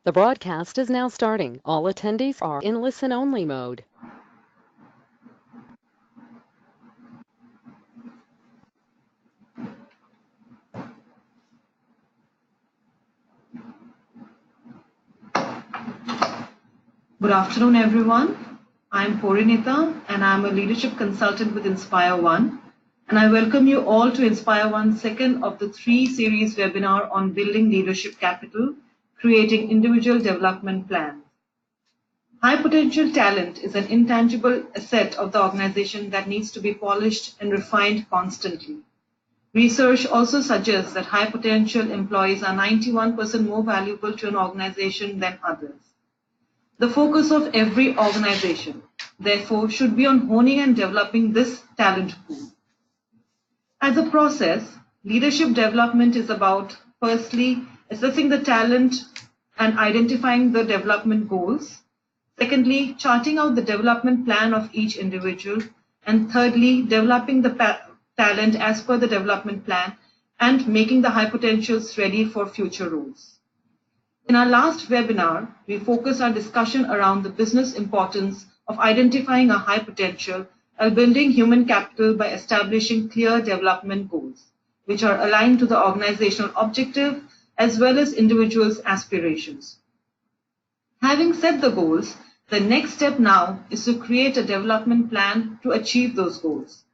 The broadcast is now starting. All attendees are in listen-only mode. Good afternoon, everyone. I'm Porinita, and I'm a leadership consultant with InspireOne. And I welcome you all to InspireOne's second of the 3 series webinar on building leadership capital, creating individual development plans. High potential talent is an intangible asset of the organization that needs to be polished and refined constantly. Research also suggests that high potential employees are 91% more valuable to an organization than others. The focus of every organization, therefore, should be on honing and developing this talent pool. As a process, leadership development is about, firstly, assessing the talent and identifying the development goals. Secondly, charting out the development plan of each individual. And thirdly, developing the talent as per the development plan and making the high potentials ready for future roles. In our last webinar, we focused our discussion around the business importance of identifying a high potential and building human capital by establishing clear development goals, which are aligned to the organizational objective as well as individuals' aspirations. Having set the goals, the next step now is to create a development plan to achieve those goals.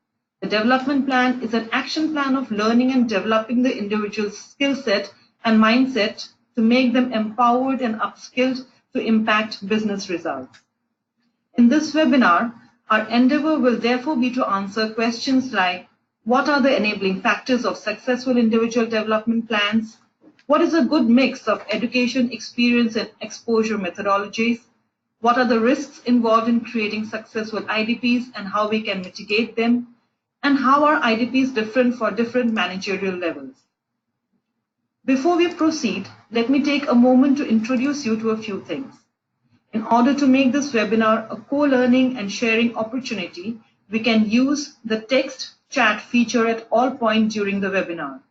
The development plan is an action plan of learning and developing the individual's skill set and mindset to make them empowered and upskilled to impact business results. In this webinar, our endeavor will therefore be to answer questions like, what are the enabling factors of successful individual development plans? What is a good mix of education, experience, and exposure methodologies? What are the risks involved in creating successful IDPs and how we can mitigate them? And how are IDPs different for different managerial levels? Before we proceed, let me take a moment to introduce you to a few things. In order to make this webinar a co-learning and sharing opportunity, we can use the text chat feature at all points during the webinar.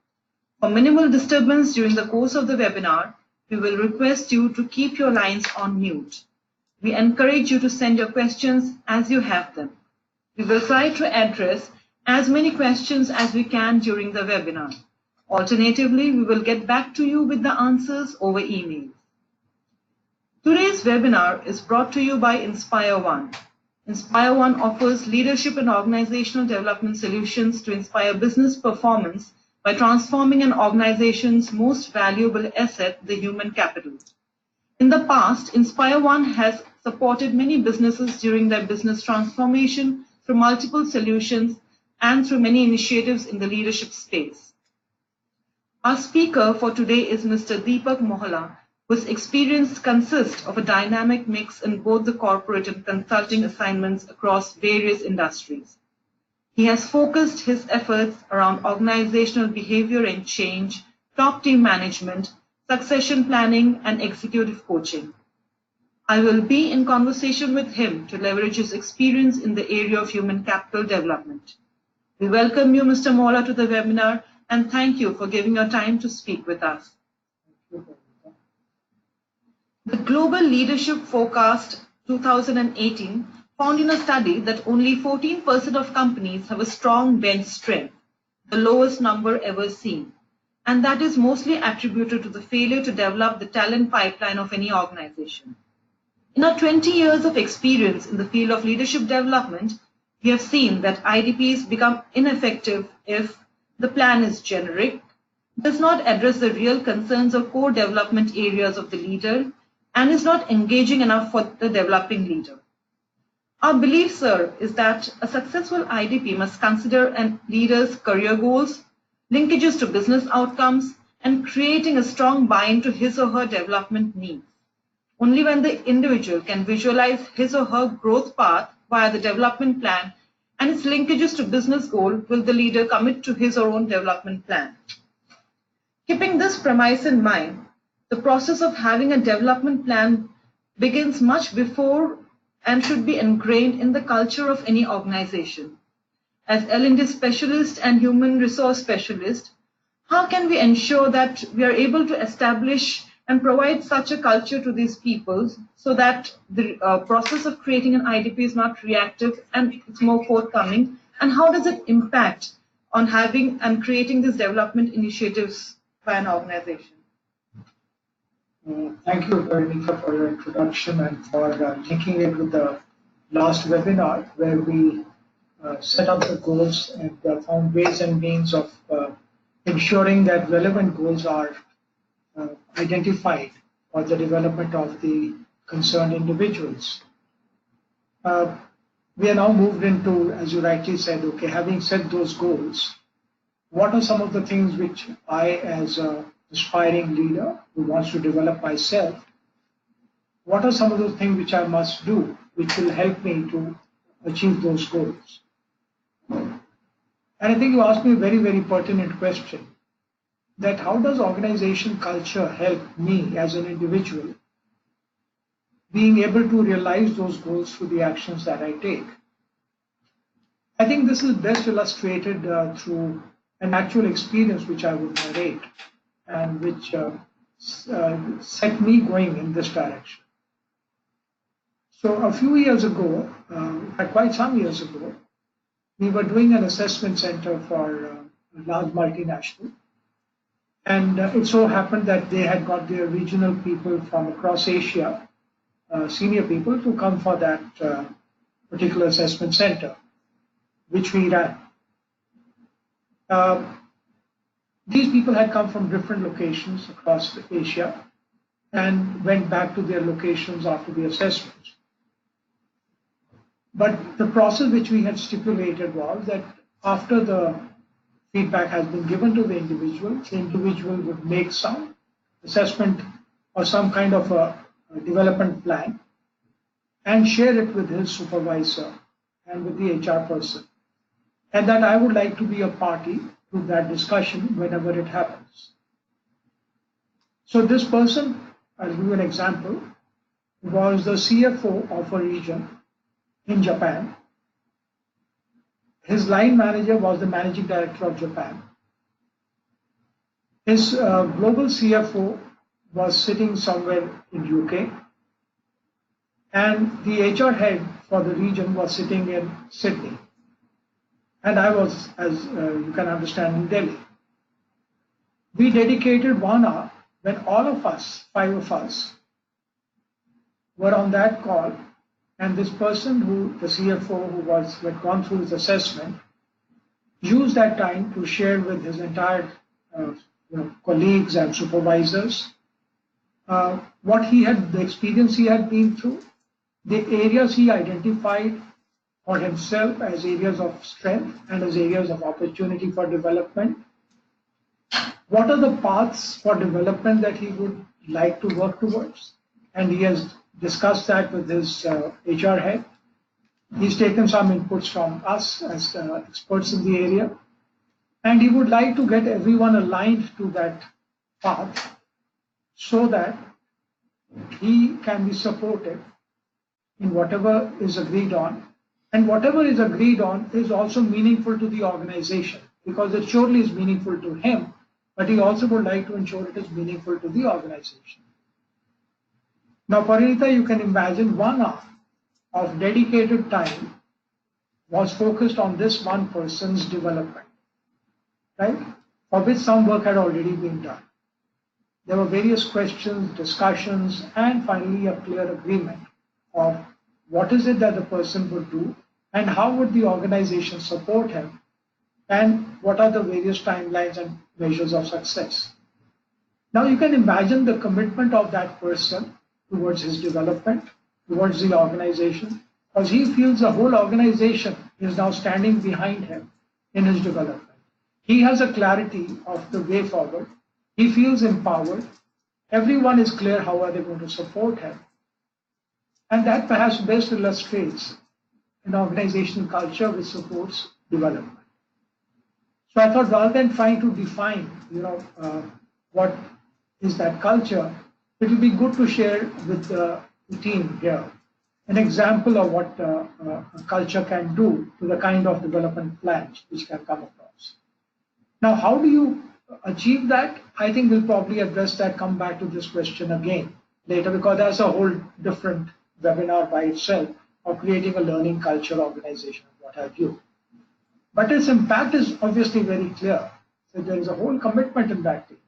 For minimal disturbance during the course of the webinar, we will request you to keep your lines on mute. We encourage you to send your questions as you have them. We will try to address as many questions as we can during the webinar. Alternatively, we will get back to you with the answers over email. Today's webinar is brought to you by InspireOne. InspireOne offers leadership and organizational development solutions to inspire business performance by transforming an organization's most valuable asset, the human capital. In the past, InspireOne has supported many businesses during their business transformation through multiple solutions and through many initiatives in the leadership space. Our speaker for today is Mr. Deepak Mohla, whose experience consists of a dynamic mix in both the corporate and consulting assignments across various industries. He has focused his efforts around organizational behavior and change, top team management, succession planning, and executive coaching. I will be in conversation with him to leverage his experience in the area of human capital development. We welcome you, Mr. Mohla, to the webinar, and thank you for giving your time to speak with us. The Global Leadership Forecast 2018 found in a study that only 14% of companies have a strong bench strength, the lowest number ever seen, and that is mostly attributed to the failure to develop the talent pipeline of any organization. In our 20 years of experience in the field of leadership development, we have seen that IDPs become ineffective if the plan is generic, does not address the real concerns or core development areas of the leader, and is not engaging enough for the developing leader. Our belief, sir, is that a successful IDP must consider a leader's career goals, linkages to business outcomes, and creating a strong buy-in to his or her development needs. Only when the individual can visualize his or her growth path via the development plan and its linkages to business goal will the leader commit to his or own development plan. Keeping this premise in mind, the process of having a development plan begins much before and should be ingrained in the culture of any organization. As L&D specialist and human resource specialist, how can we ensure that we are able to establish and provide such a culture to these people so that the process of creating an IDP is not reactive and it's more forthcoming? And how does it impact on having and creating these development initiatives by an organization? Thank you, Veronica, for your introduction and for linking it with the last webinar where we set up the goals and found ways and means of ensuring that relevant goals are identified for the development of the concerned individuals. We are now moved into, as you rightly said, okay, having set those goals, what are some of the things which I, as a aspiring leader who wants to develop myself, what are some of the things which I must do which will help me to achieve those goals? And I think you asked me a very, very pertinent question, that how does organization culture help me as an individual being able to realize those goals through the actions that I take? I think this is best illustrated through an actual experience which I would narrate and which set me going in this direction. So a few years ago, quite some years ago, we were doing an assessment center for a large multinational. And it so happened that they had got their regional people from across Asia, senior people, to come for that particular assessment center, which we ran. These people had come from different locations across Asia and went back to their locations after the assessments. But the process which we had stipulated was that after the feedback has been given to the individual would make some assessment or some kind of a development plan and share it with his supervisor and with the HR person. And that I would like to be a party to that discussion whenever it happens. So this person, I'll give you an example, was the CFO of a region in Japan. His line manager was the managing director of Japan. His global CFO was sitting somewhere in UK. And the HR head for the region was sitting in Sydney. And I was, as you can understand, in Delhi. We dedicated 1 hour when all of us, 5 of us, were on that call. And this person, the CFO who had gone through his assessment, used that time to share with his entire colleagues and supervisors what he had, the experience he had been through, the areas he identified for himself as areas of strength and as areas of opportunity for development. What are the paths for development that he would like to work towards? And he has discussed that with his HR head. He's taken some inputs from us as experts in the area. And he would like to get everyone aligned to that path so that he can be supported in whatever is agreed on. And whatever is agreed on is also meaningful to the organization, because it surely is meaningful to him, but he also would like to ensure it is meaningful to the organization. Now, Parinita, you can imagine 1 hour of dedicated time was focused on this one person's development, right? For which some work had already been done. There were various questions, discussions, and finally a clear agreement of what is it that the person would do and how would the organization support him and what are the various timelines and measures of success. Now you can imagine the commitment of that person towards his development, towards the organization, because he feels the whole organization is now standing behind him in his development. He has a clarity of the way forward. He feels empowered. Everyone is clear how are they going to support him. And that perhaps best illustrates an organizational culture which supports development. So I thought rather than trying to define, what is that culture, it will be good to share with the team here an example of what a culture can do to the kind of development plans which can come across. Now, how do you achieve that, I think we'll probably address that, come back to this question again later, because that's a whole different webinar by itself of creating a learning culture organization, what have you. But its impact is obviously very clear. So there is a whole commitment in that team.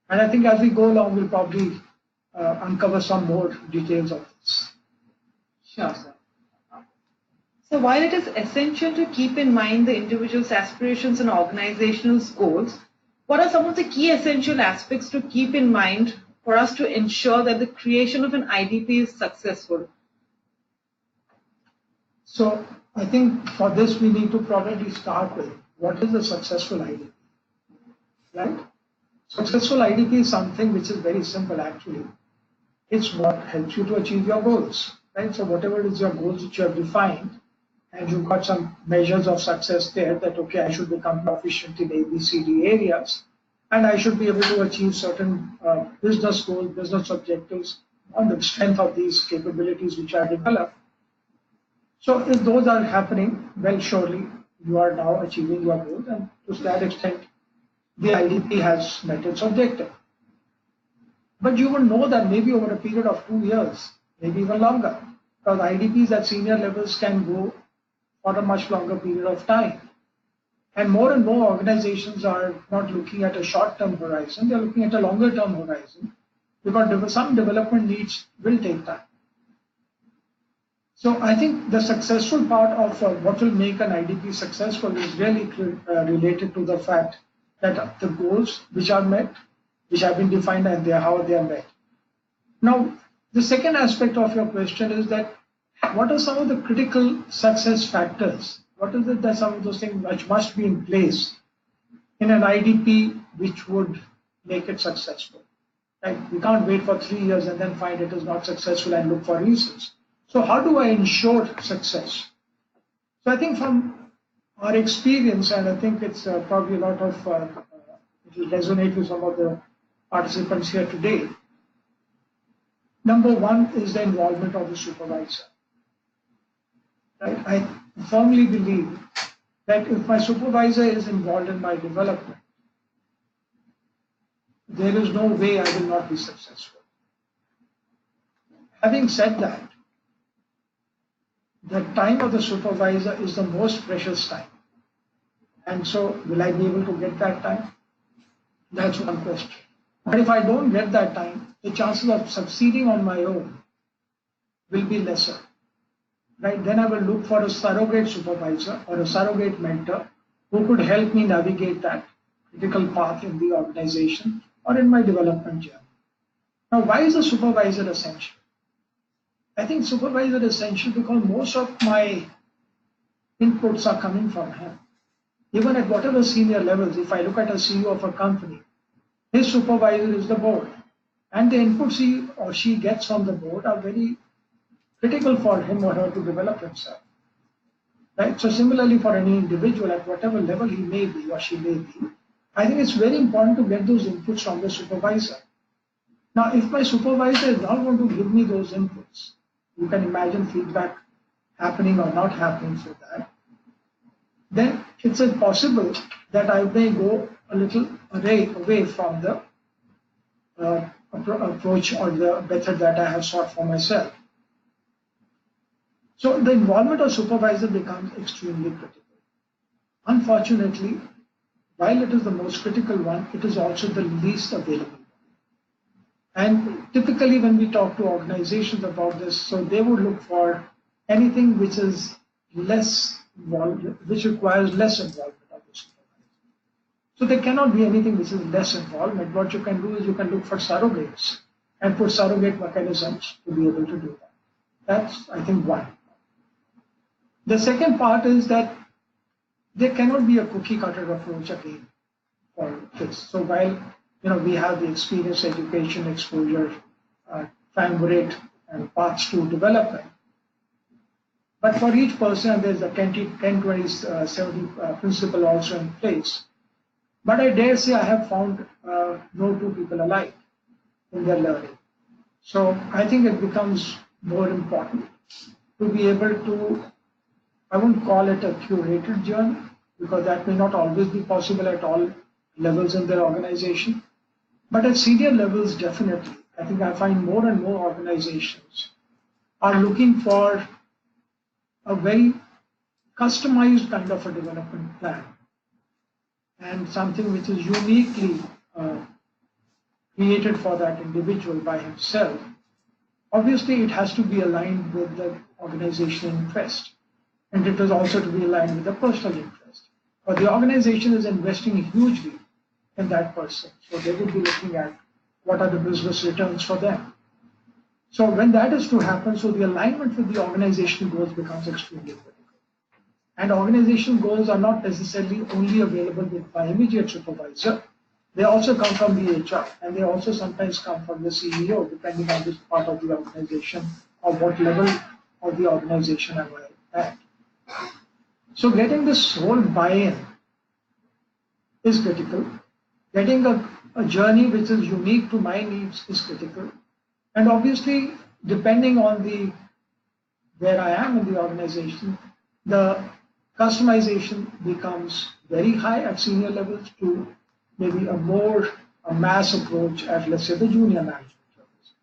And I think as we go along, we'll probably uncover some more details of this. Sure, sir. So while it is essential to keep in mind the individual's aspirations and organizational goals, what are some of the key essential aspects to keep in mind for us to ensure that the creation of an IDP is successful? So I think for this, we need to probably start with what is a successful IDP, right? Successful IDP is something which is very simple actually. It's what helps you to achieve your goals, right? So whatever is your goals which you have defined, and you've got some measures of success there that, okay, I should become proficient in A, B, C, D areas, and I should be able to achieve certain business goals, business objectives on the strength of these capabilities which are developed. So if those are happening, well, surely you are now achieving your goals, and to that extent, the IDP has met its objective. But you will know that maybe over a period of 2 years, maybe even longer, because IDPs at senior levels can go for a much longer period of time. And more organizations are not looking at a short-term horizon, they're looking at a longer-term horizon, because some development needs will take time. So I think the successful part of what will make an IDP successful is really related to the fact that the goals which are met, which have been defined, and how they are met. Now, the second aspect of your question is that what are some of the critical success factors? What is it that some of those things which must be in place in an IDP which would make it successful? Right? We can't wait for 3 years and then find it is not successful and look for reasons. So how do I ensure success? So I think from our experience, and I think it's probably a lot of, it will resonate with some of the participants here today. Number one is the involvement of the supervisor. Right? I firmly believe that if my supervisor is involved in my development, there is no way I will not be successful. Having said that, the time of the supervisor is the most precious time. And so, will I be able to get that time? That's one question. But if I don't get that time, the chances of succeeding on my own will be lesser. Right? Then I will look for a surrogate supervisor or a surrogate mentor who could help me navigate that critical path in the organization or in my development journey. Now, why is a supervisor essential? I think supervisor is essential because most of my inputs are coming from him. Even at whatever senior levels, if I look at a CEO of a company, his supervisor is the board. And the inputs he or she gets from the board are very critical for him or her to develop himself. Right? So similarly for any individual at whatever level he may be or she may be, I think it's very important to get those inputs from the supervisor. Now, if my supervisor is not going to give me those inputs, you can imagine feedback happening or not happening for that, then it's possible that I may go a little away from the approach or the method that I have sought for myself. So the involvement of supervisor becomes extremely critical. Unfortunately, while it is the most critical one, it is also the least available. And typically when we talk to organizations about this, so they would look for anything which is less involved, which requires less involvement of the supervisor. So there cannot be anything which is less involvement. What you can do is you can look for surrogates and put surrogate mechanisms to be able to do that. That's, I think, one. The second part is that there cannot be a cookie cutter approach again for this. So while we have the experience, education, exposure, time rate, and paths to development, but for each person there's a 10-20-70 principle also in place. But I dare say I have found no two people alike in their learning. So I think it becomes more important to be able to, I won't call it a curated journey, because that may not always be possible at all levels in their organization. But at senior levels, definitely, I think I find more and more organizations are looking for a very customized kind of a development plan and something which is uniquely created for that individual by himself. Obviously, it has to be aligned with the organizational interest, and it is also to be aligned with the personal interest. But the organization is investing hugely in that person, so they would be looking at what are the business returns for them. So when that is to happen, so the alignment with the organizational goals becomes extremely critical. And organizational goals are not necessarily only available with my immediate supervisor. They also come from the HR, and they also sometimes come from the CEO, depending on which part of the organization or what level of the organization am I at. So getting this whole buy-in is critical. Getting a journey which is unique to my needs is critical. And obviously, depending on where I am in the organization, the customization becomes very high at senior levels to maybe a mass approach at, let's say, the junior management levels.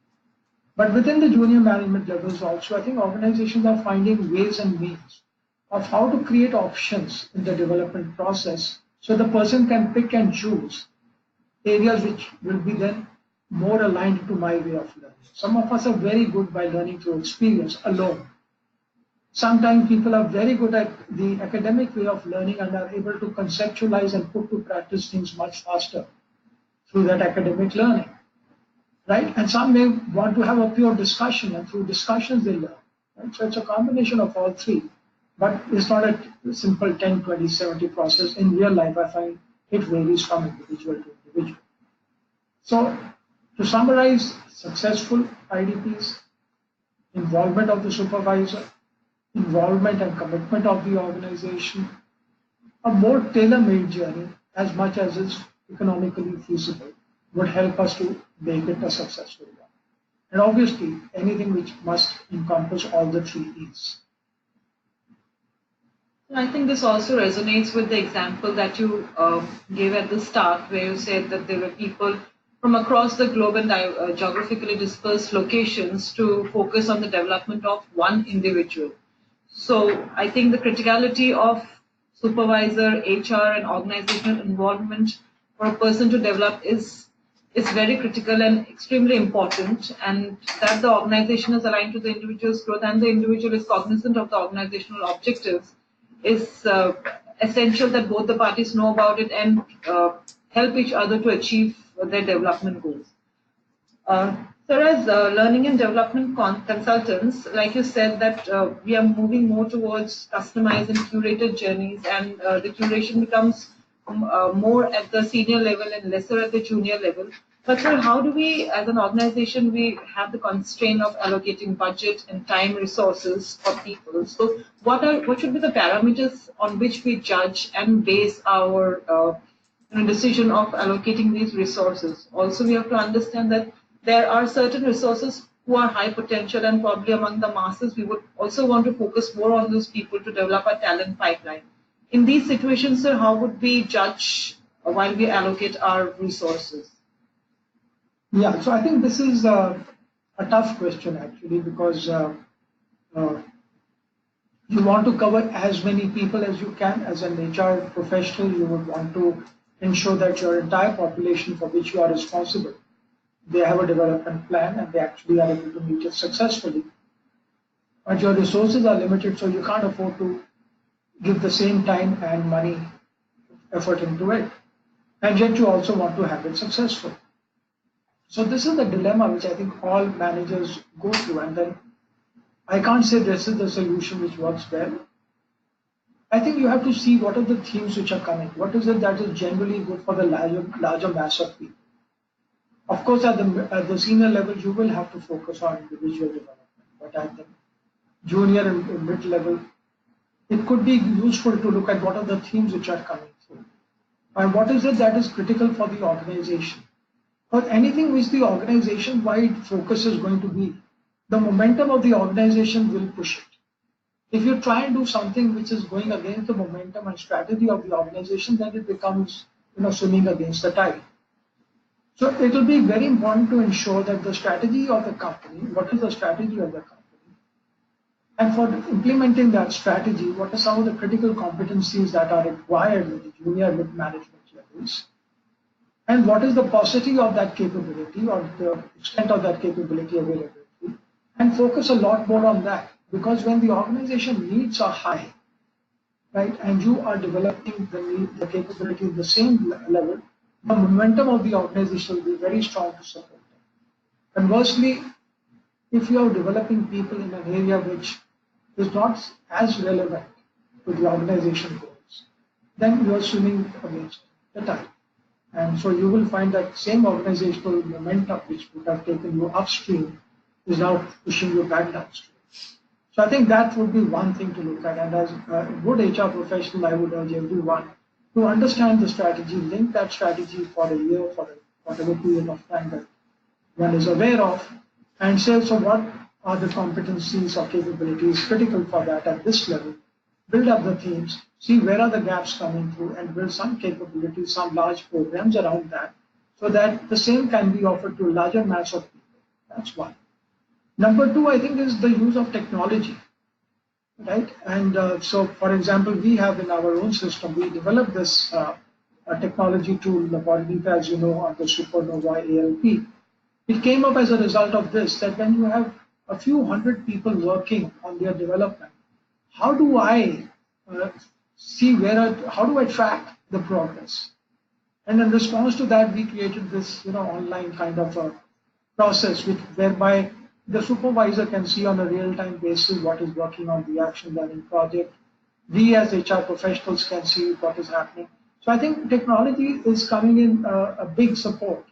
But within the junior management levels also, I think organizations are finding ways and means of how to create options in the development process so the person can pick and choose areas which will be then more aligned to my way of learning. Some of us are very good by learning through experience alone. Sometimes people are very good at the academic way of learning and are able to conceptualize and put to practice things much faster through that academic learning, right? And some may want to have a pure discussion, and through discussions they learn, right? So it's a combination of all three, but it's not a simple 10, 20, 70 process. In real life, I find it varies from individual to individual. So to summarize, successful IDPs, involvement of the supervisor, involvement and commitment of the organization, a more tailor-made journey, as much as is economically feasible, would help us to make it a successful one. And obviously, anything which must encompass all the three E's. I think this also resonates with the example that you gave at the start, where you said that there were people from across the globe and geographically dispersed locations to focus on the development of one individual. So I think the criticality of supervisor, HR, and organizational involvement for a person to develop is very critical and extremely important, and that the organization is aligned to the individual's growth and the individual is cognizant of the organizational objectives is essential, that both the parties know about it and help each other to achieve their development goals. So as learning and development consultants, like you said, that we are moving more towards customized and curated journeys, and the curation becomes more at the senior level and lesser at the junior level. But sir, how do we, as an organization, we have the constraint of allocating budget and time resources for people? So what should be the parameters on which we judge and base our decision of allocating these resources? Also, we have to understand that there are certain resources who are high potential, and probably among the masses, we would also want to focus more on those people to develop a talent pipeline. In these situations, sir, how would we judge while we allocate our resources? Yeah, so I think this is a tough question actually, because you want to cover as many people as you can. As an HR professional, you would want to ensure that your entire population for which you are responsible, they have a development plan and they actually are able to meet it successfully. But your resources are limited, so you can't afford to give the same time and money effort into it. And yet you also want to have it successful. So this is the dilemma which I think all managers go through, and then I can't say this is the solution which works well. I think you have to see what are the themes which are coming. What is it that is generally good for the larger mass of people? Of course, at the senior level, you will have to focus on individual development, but at the junior and mid level, it could be useful to look at what are the themes which are coming through, and what is it that is critical for the organization. But anything which the organization-wide focus is going to be, the momentum of the organization will push it. If you try and do something which is going against the momentum and strategy of the organization, then it becomes swimming against the tide. So it will be very important to ensure that the strategy of the company, what is the strategy of the company? And for implementing that strategy, what are some of the critical competencies that are required with the junior mid-management levels? And what is the paucity of that capability or the extent of that capability availability? And focus a lot more on that. Because when the organization needs are high, right, and you are developing the capability at the same level, the momentum of the organization will be very strong to support them. Conversely, if you are developing people in an area which is not as relevant to the organization goals, then you are swimming against the tide. And so you will find that same organizational momentum which would have taken you upstream is now pushing you back downstream. So I think that would be one thing to look at. And as a good HR professional, I would urge everyone to understand the strategy, link that strategy for a year, for whatever period of time that one is aware of, and say, so what are the competencies or capabilities critical for that at this level? Build up the teams, see where are the gaps coming through, and build some capabilities, some large programs around that, so that the same can be offered to a larger mass of people. That's one. Number two, I think, is the use of technology, right? And so, for example, we have in our own system, we developed this technology tool, Laboratory, as you know, on the Supernova ALP. It came up as a result of this, that when you have a few hundred people working on their development, how do I how do I track the progress? And in response to that, we created this, online kind of a process whereby the supervisor can see on a real-time basis what is working on the action learning project. We as HR professionals can see what is happening. So I think technology is coming in a big support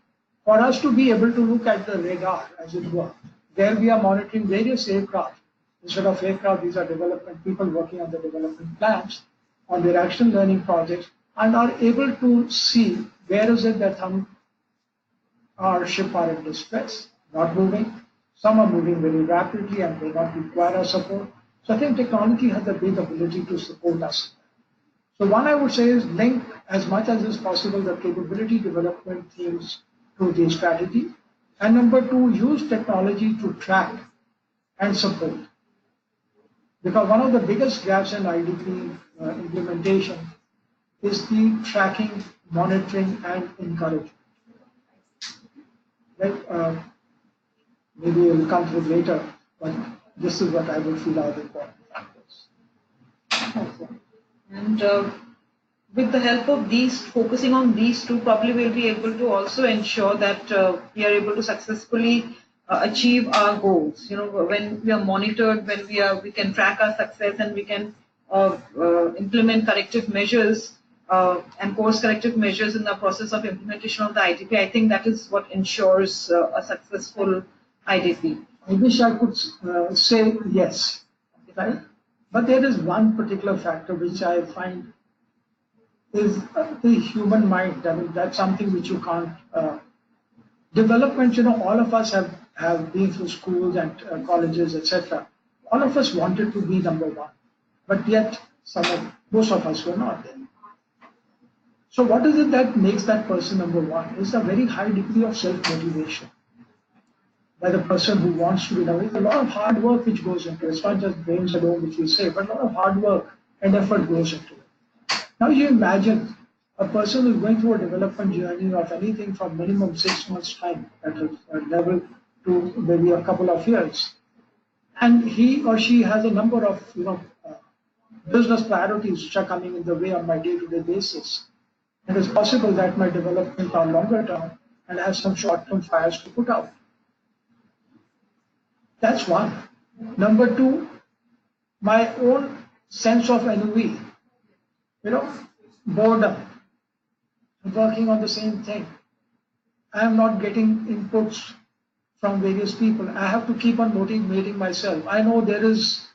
for us to be able to look at the radar, as it were. There we are monitoring various aircraft. Instead of aircraft, these are development people working on the development plans, on their action learning projects, and are able to see where is it that some our ship are in distress, not moving. Some are moving very rapidly and may not require our support. So I think technology has a big ability to support us. So one I would say is link as much as is possible the capability development themes to the strategy. And number two, use technology to track and support. Because one of the biggest gaps in IDP implementation is the tracking, monitoring, and encouragement. Right? Maybe it will come through later, but this is what I would feel are the important factors. And with the help of these, focusing on these two, probably we'll be able to also ensure that we are able to successfully achieve our goals. When we are monitored, when we can track our success, and we can implement corrective measures and course corrective measures in the process of implementation of the IDP. I think that is what ensures a successful IDP. I wish I could say yes, right? But there is one particular factor which I find is the human mind. I mean, that's something which you can't. Development, all of us have been through schools and colleges, etc. All of us wanted to be number one, but yet most of us were not there. So what is it that makes that person number one? It's a very high degree of self-motivation by the person who wants to be number one. It's a lot of hard work which goes into it. It's not just brains alone, which we say, but a lot of hard work and effort goes into it. Now you imagine a person who's going through a development journey of anything from minimum 6 months time at a level to maybe a couple of years, and he or she has a number of business priorities which are coming in the way on my day-to-day basis. And it's possible that my development are longer term and have some short-term fires to put out. That's one. Number two, my own sense of ennui, boredom, working on the same thing. I am not getting inputs from various people. I have to keep on motivating myself. I know there is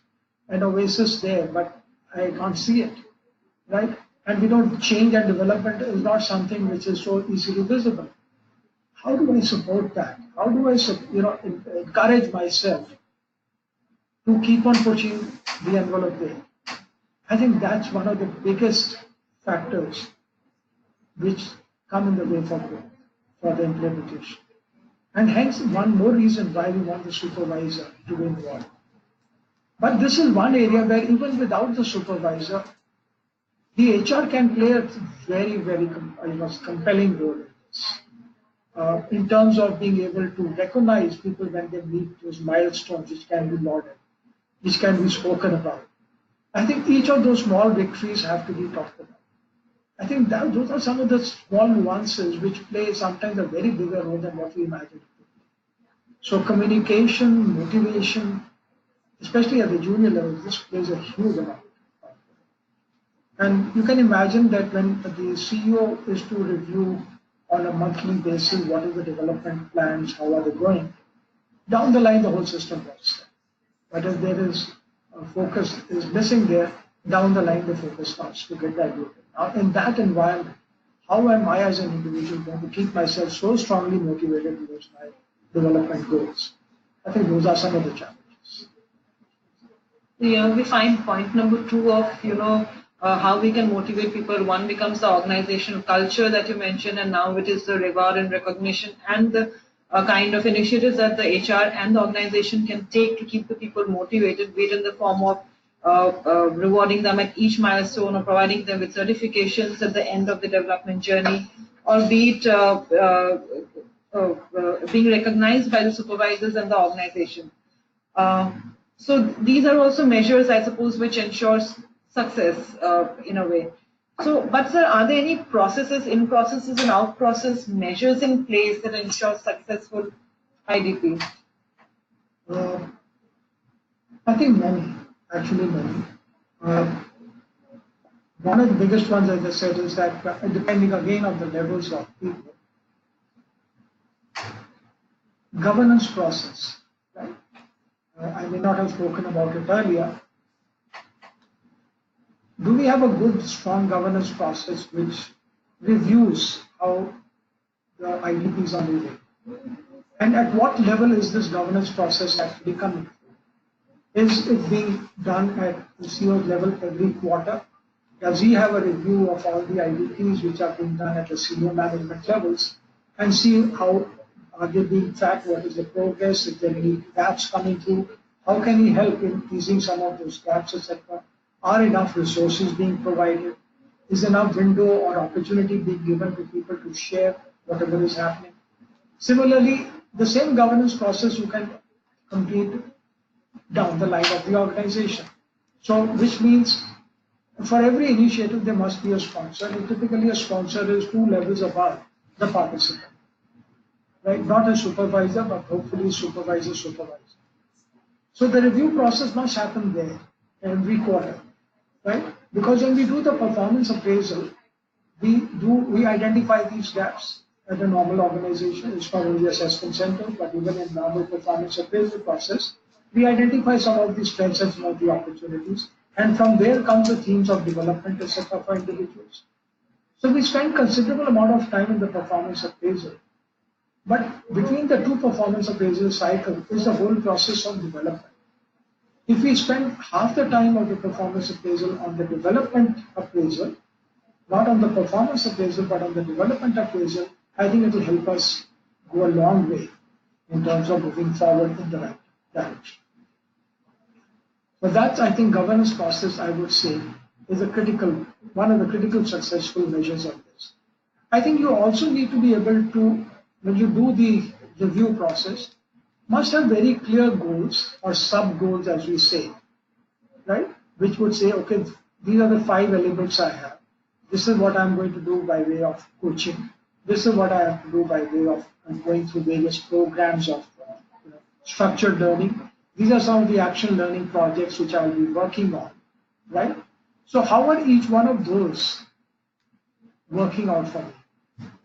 an oasis there, but I can't see it, right? And change and development is not something which is so easily visible. How do I support that? How do I, encourage myself to keep on pushing the envelope there? I think that's one of the biggest factors which come in the way for growth, for the implementation. And hence, one more reason why we want the supervisor to be involved. But this is one area where even without the supervisor, the HR can play a very, very compelling role in this. In terms of being able to recognize people when they meet those milestones which can be lauded, which can be spoken about. I think each of those small victories have to be talked about. I think that those are some of the small nuances which play sometimes a very bigger role than what we imagined. So communication, motivation, especially at the junior level, this plays a huge amount. And you can imagine that when the CEO is to review on a monthly basis what are the development plans, how are they going, down the line the whole system works. But if there is a focus is missing there, down the line the focus starts to get diluted. Now in that environment, how am I as an individual going to keep myself so strongly motivated towards my development goals? I think those are some of the challenges. Yeah, we find point number 2 of how we can motivate people. One becomes the organizational culture that you mentioned, and now it is the reward and recognition and the kind of initiatives that the HR and the organization can take to keep the people motivated, be it in the form of rewarding them at each milestone or providing them with certifications at the end of the development journey, or be it being recognized by the supervisors and the organization. So these are also measures, I suppose, which ensures success in a way. So, but sir, are there any processes, in processes and out process measures in place that ensure successful IDP? I think many, actually many. One of the biggest ones, as I said, is that depending again on the levels of people, governance process, right? I may not have spoken about it earlier. Do we have a good, strong governance process which reviews how the IDPs are moving? And at what level is this governance process actually coming from? Is it being done at the CEO level every quarter? Does he have a review of all the IDPs which are being done at the senior management levels and see how are they being tracked? What is the progress? If there are any gaps coming through, how can he help in easing some of those gaps, etc.? Are enough resources being provided? Is enough window or opportunity being given to people to share whatever is happening? Similarly, the same governance process you can complete down the line of the organization. So, which means for every initiative there must be a sponsor, and typically a sponsor is 2 levels above the participant. Right? Not a supervisor, but hopefully supervisor. So the review process must happen there every quarter, right? Because when we do the performance appraisal, we identify these gaps at a normal organization. It's not only assessment center, but even in normal performance appraisal process, we identify some of the strengths and some of the opportunities, and from there comes the themes of development, etc. for individuals. So we spend considerable amount of time in the performance appraisal. But between the 2 performance appraisal cycle is the whole process of development. If we spend half the time of the performance appraisal on the development appraisal, not on the performance appraisal, but on the development appraisal, I think it will help us go a long way in terms of moving forward in the right direction. But that's, I think, governance process, I would say, is one of the critical successful measures of this. I think you also need to be able to, when you do the review process, must have very clear goals or sub-goals, as we say, right? Which would say, okay, these are the 5 elements I have. This is what I'm going to do by way of coaching. This is what I have to do by way of going through various programs of structured learning. These are some of the action learning projects which I'll be working on, right? So how are each one of those working out for me?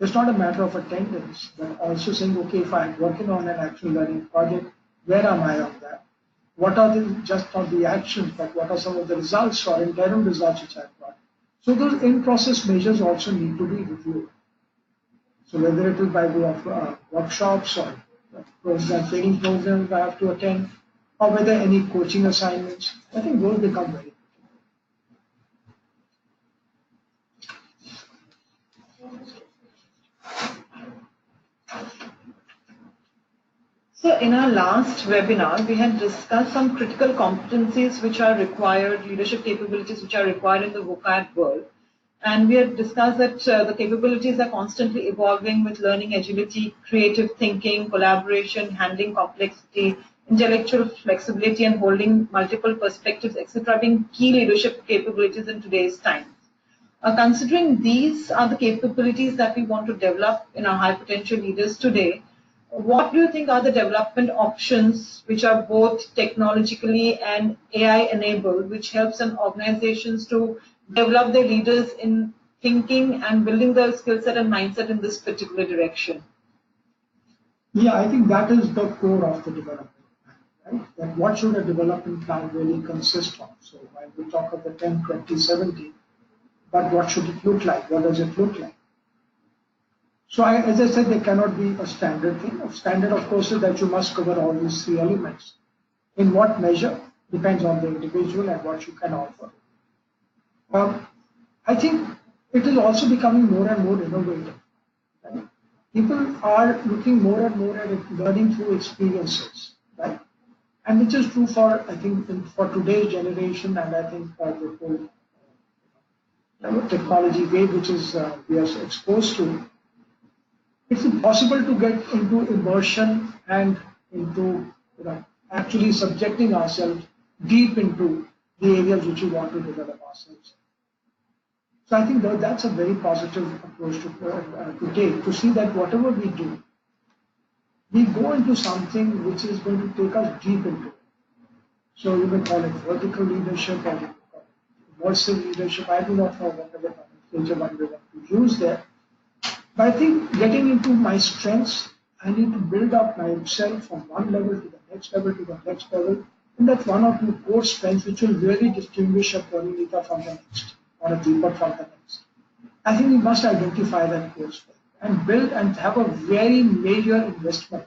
It's not a matter of attendance, but also saying, okay, if I'm working on an action learning project, where am I on that? What are just not the actions, but what are some of the results or interim results which I've got? So those in-process measures also need to be reviewed. So whether it is by way of workshops or training programs I have to attend, or whether any coaching assignments, I think those become very important. So in our last webinar, we had discussed some critical competencies which are required, leadership capabilities which are required in the vocab world. And we had discussed that the capabilities are constantly evolving with learning agility, creative thinking, collaboration, handling complexity, intellectual flexibility, and holding multiple perspectives, etc., being key leadership capabilities in today's times. Considering these are the capabilities that we want to develop in our high potential leaders today, what do you think are the development options which are both technologically and AI enabled, which helps an organizations to develop their leaders in thinking and building their skill set and mindset in this particular direction? Yeah, I think that is the core of the development plan, right? That what should a development plan really consist of? So when we talk of the 10, 20, 70, but what should it look like? What does it look like? So as I said, there cannot be a standard thing. A standard, of course, is that you must cover all these three elements. In what measure depends on the individual and what you can offer. I think it is also becoming more and more innovative. Right? People are looking more and more at it, learning through experiences, right? And which is true for, I think, for today's generation, and I think the whole technology wave which is we are exposed to. It's impossible to get into immersion and into actually subjecting ourselves deep into the areas which we want to develop ourselves. So I think that's a very positive approach to take, to see that whatever we do, we go into something which is going to take us deep into it. So you may call it vertical leadership or you may call it immersive leadership. I do not know whatever nomenclature one we want to use there. But I think getting into my strengths, I need to build up myself from one level to the next level to the next level. And that's one or two core strengths which will really distinguish a Parinita from the next or a Deepak from the next. I think we must identify that core strength and build and have a very major investment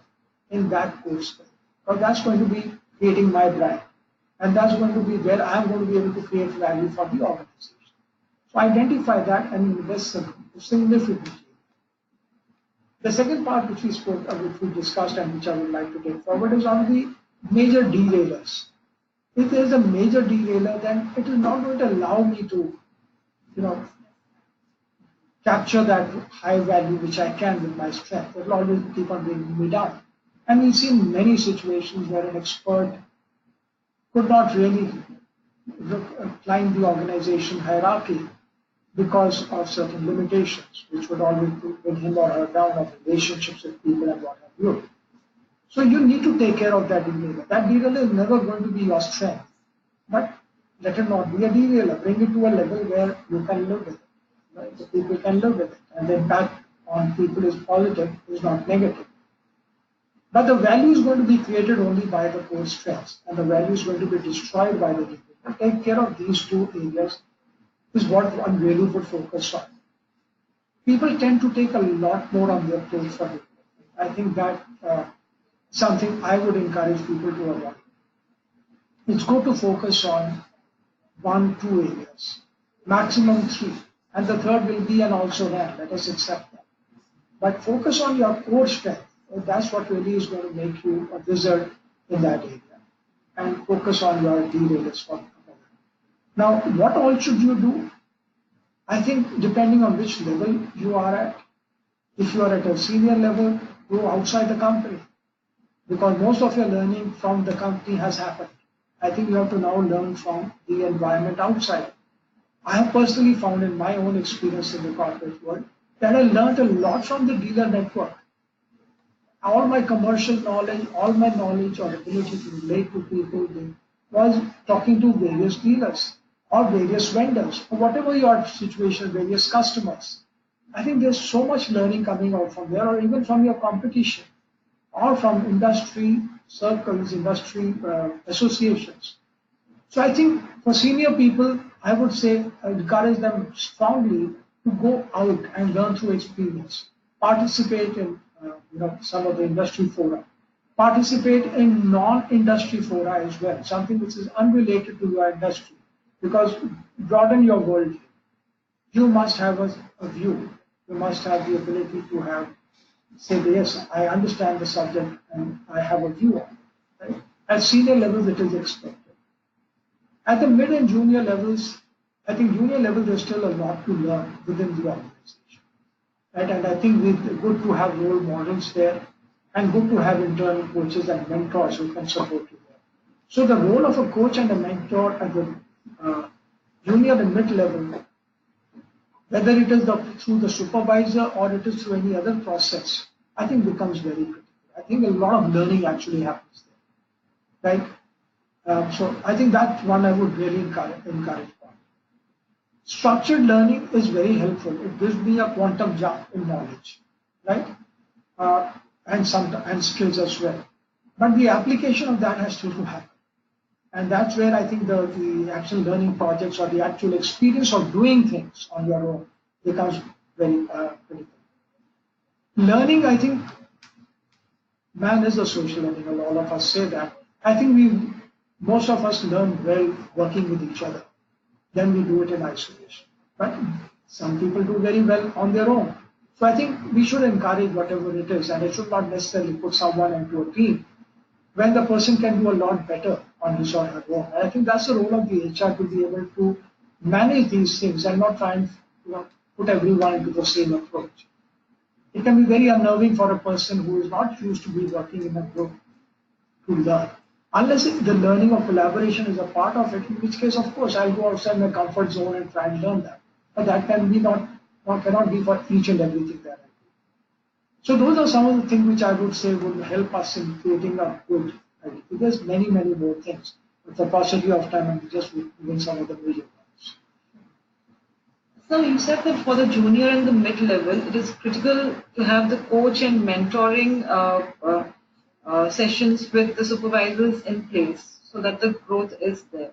in that core strength. Because that's going to be creating my brand. And that's going to be where I'm going to be able to create value for the organization. So identify that and invest significantly. The second part which we discussed and which I would like to take forward is on the major derailers. If there is a major derailer, then it is not going to allow me to, capture that high value which I can with my strength. It will always keep on bringing me down. And we've seen many situations where an expert could not really climb the organization hierarchy because of certain limitations, which would always bring him or her down of relationships with people and what have you. So you need to take care of that derailer. That derailer is never going to be your strength, but let it not be a derailer. Bring it to a level where you can live with it. Right? The people can live with it, and the impact on people is positive, is not negative. But the value is going to be created only by the core strengths, and the value is going to be destroyed by the derailer. Take care of these two areas is what one really would focus on. People tend to take a lot more on their plate for it. I think that something I would encourage people to avoid. It's good to focus on 1, 2 areas, maximum 3, and the third will be an also ran. Let us accept that. But focus on your core strength. That's what really is going to make you a wizard in that area. And focus on your derailers for that. Now, what all should you do? I think depending on which level you are at, if you are at a senior level, go outside the company. Because most of your learning from the company has happened. I think you have to now learn from the environment outside. I have personally found in my own experience in the corporate world that I learned a lot from the dealer network. All my commercial knowledge, all my knowledge or ability to relate to people was talking to various dealers or various vendors, or whatever your situation, various customers. I think there's so much learning coming out from there, or even from your competition, or from industry circles, industry associations. So I think for senior people, I would say I encourage them strongly to go out and learn through experience, participate in some of the industry fora, participate in non-industry fora as well, something which is unrelated to your industry. Because broaden your worldview. You must have a view. You must have the ability to have say, yes, I understand the subject and I have a view on it. Right? At senior levels, it is expected. At the mid and junior levels, I think junior level, there's still a lot to learn within the organization. Right? And I think it's good to have role models there and good to have internal coaches and mentors who can support you there. So the role of a coach and a mentor at the junior and mid level, whether it is through the supervisor or it is through any other process, I think becomes very critical. I think a lot of learning actually happens there, right? So I think that's one I would really encourage. Structured learning is very helpful. It gives me a quantum jump in knowledge, right? And skills as well. But the application of that has to happen. And that's where I think the actual learning projects or the actual experience of doing things on your own becomes very critical. Learning, I think, man is a social animal. All of us say that. I think most of us learn well working with each other. Then we do it in isolation. But some people do very well on their own. So I think we should encourage whatever it is, and it should not necessarily put someone into a team when the person can do a lot better on his or her own. And I think that's the role of the HR to be able to manage these things and not try and put everyone into the same approach. It can be very unnerving for a person who is not used to be working in a group to learn. Unless the learning or collaboration is a part of it, in which case, of course, I'll go outside my comfort zone and try and learn that. But that cannot be for each and everything that I do. So those are some of the things which I would say would help us in creating a good idea. There's many, many more things. But for paucity of time, I'm just giving some of the major ones. So you said that for the junior and the mid-level, it is critical to have the coach and mentoring sessions with the supervisors in place so that the growth is there.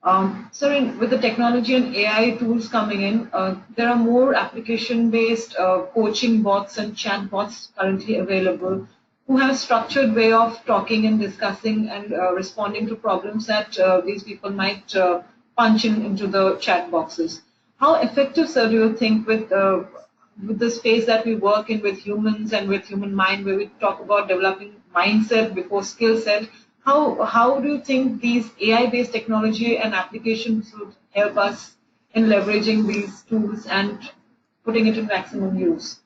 With the technology and AI tools coming in, there are more application-based coaching bots and chat bots currently available who have structured way of talking and discussing and responding to problems that these people might punch into the chat boxes. How effective, sir, do you think with the space that we work in with humans and with human mind, where we talk about developing mindset before skill set? How do you think these AI-based technology and applications would help us in leveraging these tools and putting it in maximum use?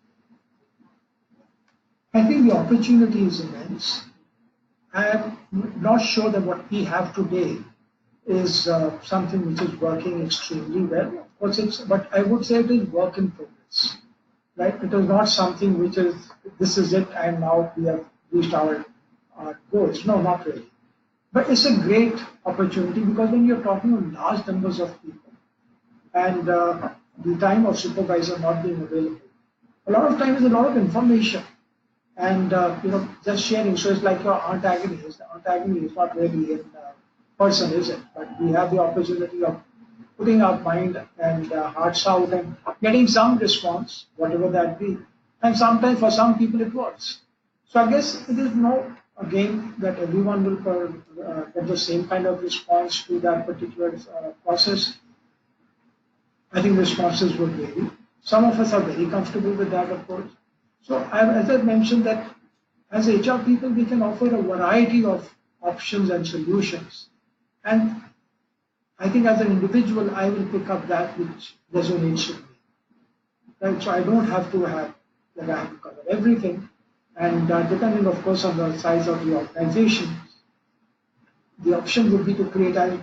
I think the opportunity is immense. I am not sure that what we have today is something which is working extremely well. Of course, but I would say it is work in progress. Right? It is not something which is, this is it and now we have reached our goals. No, not really. But it's a great opportunity because when you're talking of large numbers of people and the time of supervisor not being available, a lot of times a lot of information and just sharing. So it's like your antagonist. The antagonist is not really in person, is it? But we have the opportunity of putting our mind and hearts out and getting some response, whatever that be. And sometimes for some people it works. So I guess it is no again that everyone will get the same kind of response to that particular process. I think responses would vary. Some of us are very comfortable with that approach. So as I mentioned that as HR people, we can offer a variety of options and solutions. And I think as an individual, I will pick up that which resonates with me. Right? So I don't have to have that I have to cover everything. And depending, of course, on the size of the organization, the option would be to create the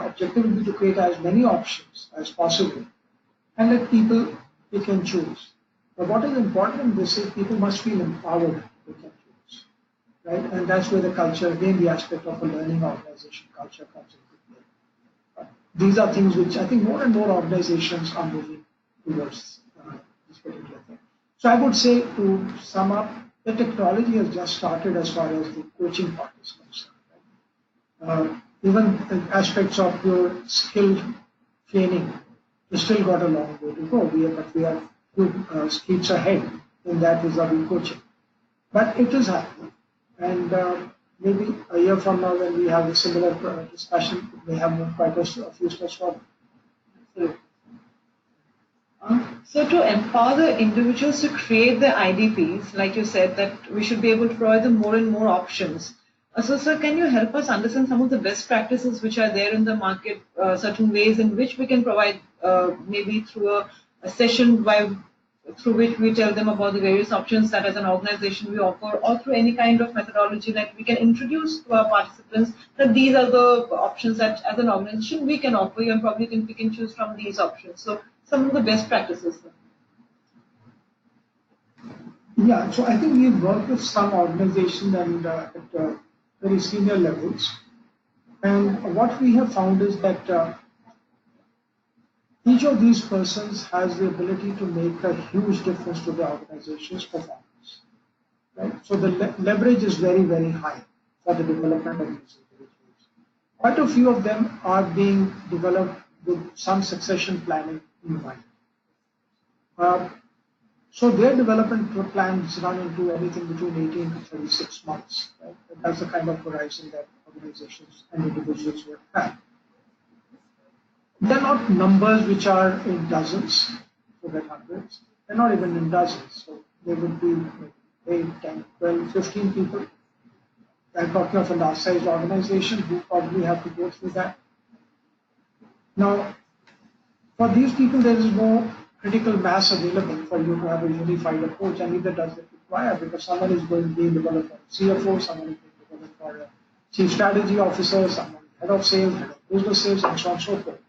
objective would be to create as many options as possible and let people pick and choose. But what is important in this is people must feel empowered to pick and choose. Right? And that's where the culture, again, the aspect of a learning organization culture comes into play. These are things which I think more and more organizations are moving towards this particular thing. So I would say to sum up, the technology has just started as far as the coaching part is concerned. Right? Even aspects of your skilled training, we still got a long way to go. But we are few streets ahead in that vis-a-vis coaching. But it is happening. And maybe a year from now when we have a similar discussion, we may have quite a few steps forward. So to empower the individuals to create their IDPs, like you said, that we should be able to provide them more and more options. So, sir, can you help us understand some of the best practices which are there in the market, certain ways in which we can provide, maybe through a session through which we tell them about the various options that as an organization we offer, or through any kind of methodology that we can introduce to our participants that these are the options that as an organization we can offer you, and probably can pick and choose from these options. So some of the best practices. Yeah, so I think we've worked with some organizations and at very senior levels. And what we have found is that each of these persons has the ability to make a huge difference to the organization's performance. Right? So the leverage is very, very high for the development of these individuals. Quite a few of them are being developed with some succession planning in mind. So their development plans run into anything between 18 to 36 months. Right? That's the kind of horizon that organizations and individuals will have. They're not numbers which are in dozens, so that hundreds. They're not even in dozens. So they would be 8, 10, 12, 15 people. I'm talking of a large-sized organization who probably have to go through that. Now, for these people, there is no critical mass available for you to have a unified approach, and neither does it require, because someone is going to be developed for CFO, someone is being developed for a chief strategy officer, someone head of sales, head of business sales, and so on and so forth.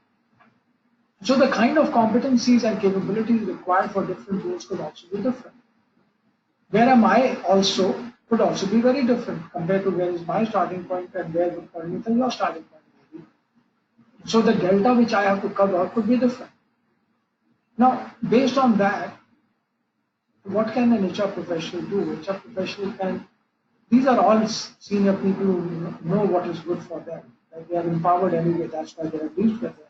So the kind of competencies and capabilities required for different roles could also be different. Where am I also could also be very different compared to where is my starting point and where would your starting point may be. So the delta which I have to cover could be different. Now, based on that, what can an HR professional do? HR professional these are all senior people who know what is good for them. Right? They are empowered anyway, that's why they are reached where they are.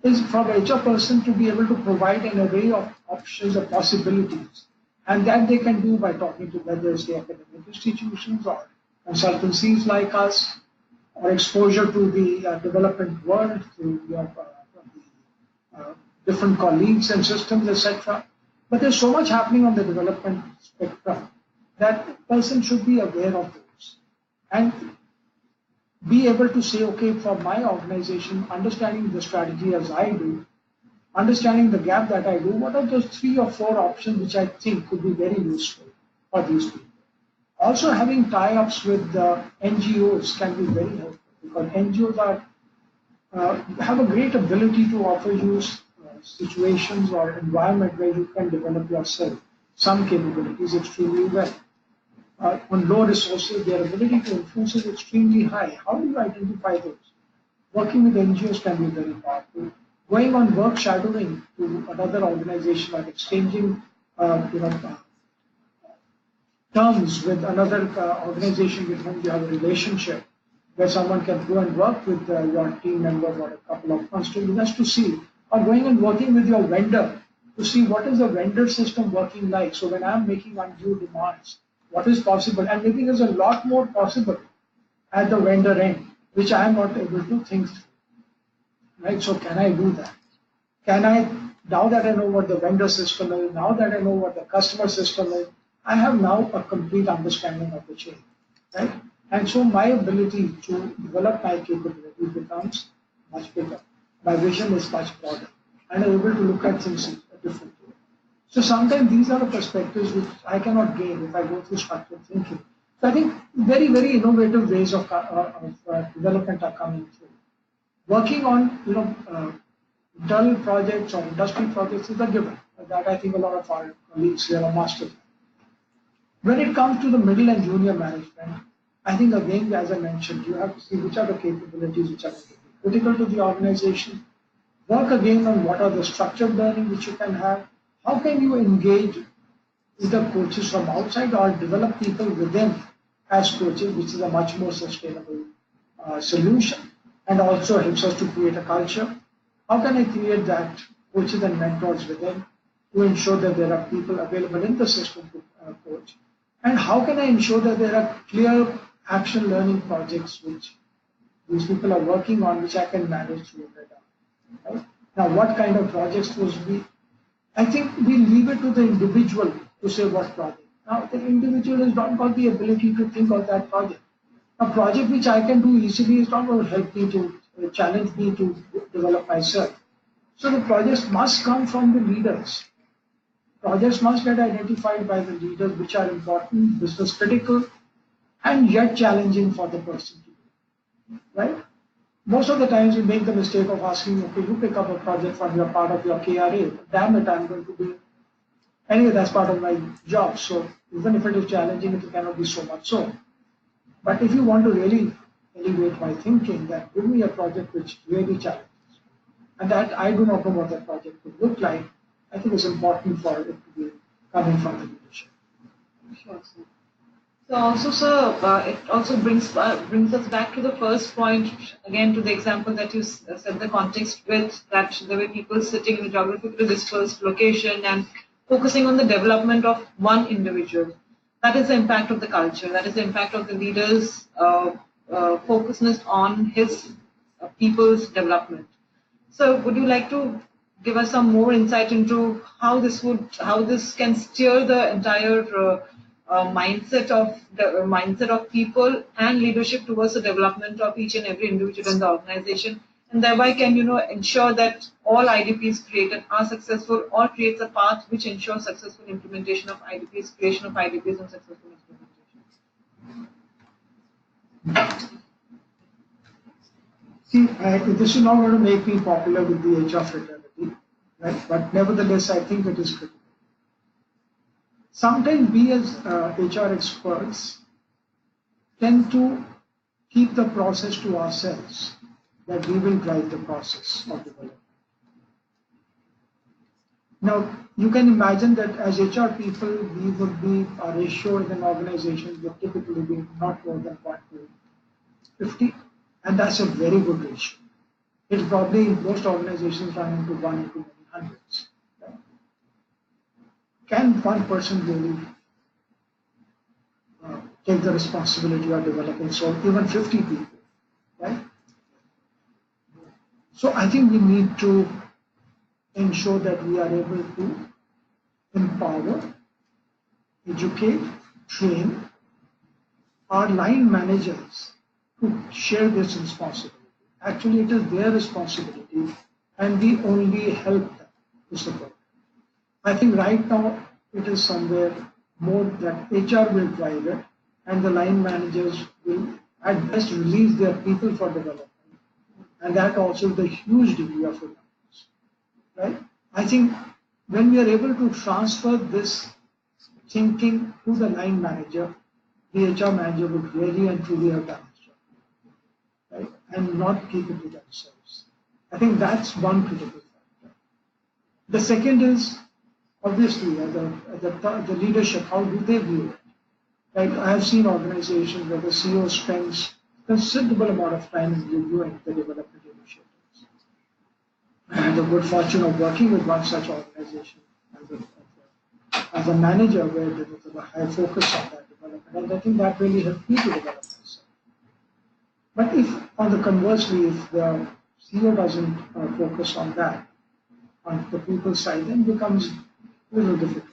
Is for the HR person to be able to provide an array of options or possibilities, and that they can do by talking to whether it's the academic institutions or consultancies like us, or exposure to the development world through different colleagues and systems, etc. But there's so much happening on the development spectrum that a person should be aware of those and be able to say, okay, for my organization, understanding the strategy as I do, understanding the gap that I do, what are those 3 or 4 options which I think could be very useful for these people. Also, having tie-ups with NGOs can be very helpful, because NGOs have a great ability to offer you situations or environment where you can develop yourself some capabilities extremely well. On low resources, their ability to influence is extremely high. How do you identify those? Working with NGOs can be very powerful. Going on work shadowing to another organization or exchanging terms with another organization with whom you have a relationship, where someone can go and work with your team member for a couple of months just to see, or going and working with your vendor to see what is the vendor system working like. So when I'm making undue demands, what is possible, and maybe there's a lot more possible at the vendor end, which I am not able to think through. Right? So can I do that? Can I, now that I know what the vendor system is, now that I know what the customer system is, I have now a complete understanding of the chain. Right? And so my ability to develop my capability becomes much bigger. My vision is much broader, and I'm able to look at things differently. So sometimes these are the perspectives which I cannot gain if I go through structured thinking. So I think very, very innovative ways of development are coming through. Working on internal projects or industry projects is a given. That I think a lot of our colleagues here are masters. When it comes to the middle and junior management, I think again, as I mentioned, you have to see which are the capabilities which are critical to the organization. Work again on what are the structured learning which you can have. How can you engage either coaches from outside or develop people within as coaches, which is a much more sustainable solution, and also helps us to create a culture. How can I create that coaches and mentors within to ensure that there are people available in the system to coach? And how can I ensure that there are clear action learning projects which these people are working on, which I can manage through a radar? Right? Now, what kind of projects those be? I think we leave it to the individual to say what project. Now, the individual has not got the ability to think of that project. A project which I can do easily is not going to help me to challenge me to develop myself. So the projects must come from the leaders. Projects must get identified by the leaders which are important, business critical, and yet challenging for the person to do. Right? Most of the times we make the mistake of asking, okay, you pick up a project from your part of your KRA. Damn it, I'm going to do it. Anyway, that's part of my job. So even if it is challenging, it cannot be so much so. But if you want to really elevate my thinking, then give me a project which really challenges. And that I do not know what that project would look like. I think it's important for it to be coming from the leadership. Sure, sir. So also, sir, it also brings us back to the first point, again to the example that you set the context with, that there were people sitting in a geographically dispersed location and focusing on the development of one individual. That is the impact of the culture. That is the impact of the leader's focusness on his people's development. So would you like to give us some more insight into how this can steer the entire mindset of people and leadership towards the development of each and every individual in the organization, and thereby can ensure that all IDPs created are successful, or creates a path which ensures successful implementation of IDPs, creation of IDPs, and successful implementation. See, this is not going to make me popular with the HR fraternity, right? But nevertheless, I think it is critical. Sometimes we as HR experts tend to keep the process to ourselves, that we will drive the process of development. Now, you can imagine that as HR people, we would be, our ratio in an organization would typically be not more than 1 to 50. And that's a very good ratio. It's probably most organizations run into 1 into many hundreds. Right? Can one person really take the responsibility of developing so even 50 people, right? So I think we need to ensure that we are able to empower, educate, train our line managers to share this responsibility. Actually, it is their responsibility, and we only help them to support. I think right now it is somewhere more that HR will drive it, and the line managers will at best release their people for development, and that also is a huge degree of reliance. Right? I think when we are able to transfer this thinking to the line manager, the HR manager would really and truly have done. Right? And not keep it to themselves. I think that's one critical factor. The second is obviously the leadership. How do they view it? Right? I have seen organizations where the CEO spends considerable amount of time in reviewing the development initiatives. I had the good fortune of working with one such organization as a manager, where there was a high focus on that development, and I think that really helped me to develop myself. But if, on the conversely, if the CEO doesn't focus on that, on the people's side, then it becomes a little difficult.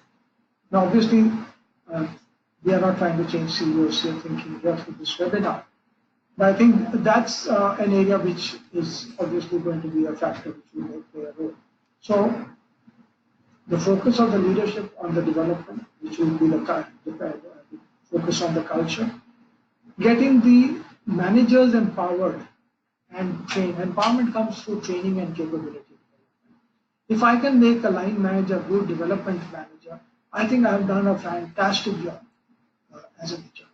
Now, obviously, we are not trying to change CEOs here thinking just with this webinar. But I think that's an area which is obviously going to be a factor which will play a role. So, the focus of the leadership on the development, which will be the focus on the culture, getting the managers empowered and trained. Empowerment comes through training and capability. If I can make a line manager a good development manager, I think I have done a fantastic job as a teacher.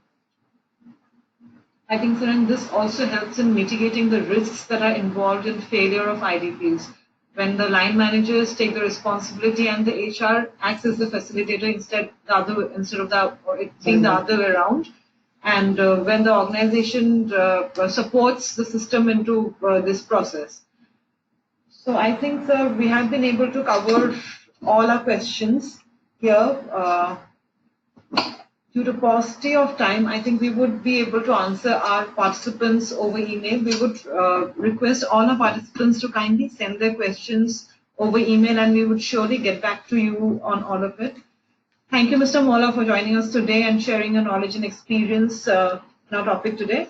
I think, sir, and this also helps in mitigating the risks that are involved in failure of IDPs. When the line managers take the responsibility and the HR acts as the facilitator instead of it being the other way around. And when the organization supports the system into this process. So I think, sir, we have been able to cover all our questions here. Due to paucity of time, I think we would be able to answer our participants over email. We would request all our participants to kindly send their questions over email, and we would surely get back to you on all of it. Thank you, Mr. Mohla, for joining us today and sharing your knowledge and experience in our topic today.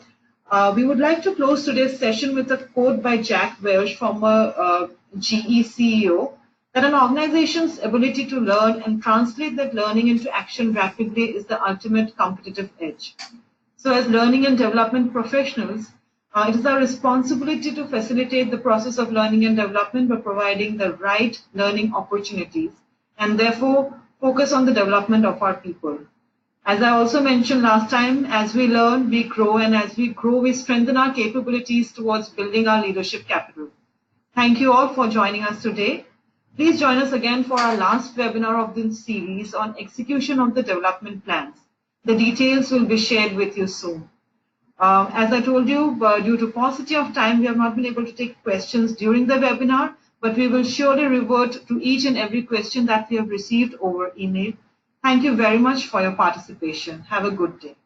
We would like to close today's session with a quote by Jack Welch, former GE CEO, that an organization's ability to learn and translate that learning into action rapidly is the ultimate competitive edge. So as learning and development professionals, it is our responsibility to facilitate the process of learning and development by providing the right learning opportunities, and therefore focus on the development of our people. As I also mentioned last time, as we learn, we grow, and as we grow, we strengthen our capabilities towards building our leadership capital. Thank you all for joining us today. Please join us again for our last webinar of this series on execution of the development plans. The details will be shared with you soon. As I told you, due to paucity of time, we have not been able to take questions during the webinar, but we will surely revert to each and every question that we have received over email. Thank you very much for your participation. Have a good day.